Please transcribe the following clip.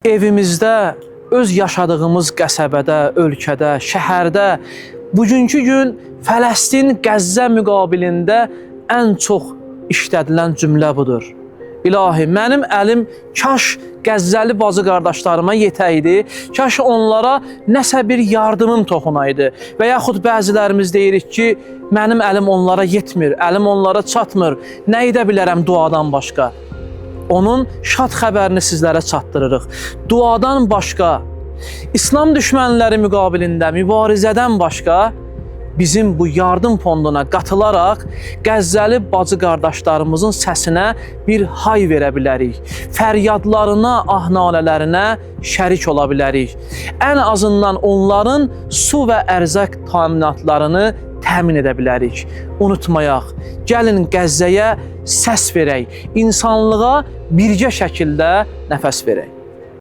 Evimizdə, öz yaşadığımız qəsəbədə, ölkədə, şəhərdə bugünkü gün Fələstin, Qəzzə müqabilində ən çox işlədilən cümlə budur. İlahi, mənim əlim kaş Qəzzəli bacı qardaşlarıma yetəydi, kaş onlara nəsə bir yardımım toxunaydı. Və yaxud bəzilərimiz deyirik ki, mənim əlim onlara yetmir, əlim onlara çatmır, nə edə bilərəm duadan başqa? Onun şad xəbərini sizlərə çatdırırıq. Duadan başqa, İslam düşmənləri müqabilində mübarizədən başqa bizim bu yardım fonduna qatılaraq Qəzzəli bacı qardaşlarımızın səsinə bir hay verə bilərik. Fəryadlarına, ahnalələrinə şərik ola bilərik. Ən azından onların su və ərzaq təminatlarını təmin edə bilərik. Unutmayaq, gəlin Qəzzəyə səs verək, insanlığa birgə şəkildə nəfəs verək.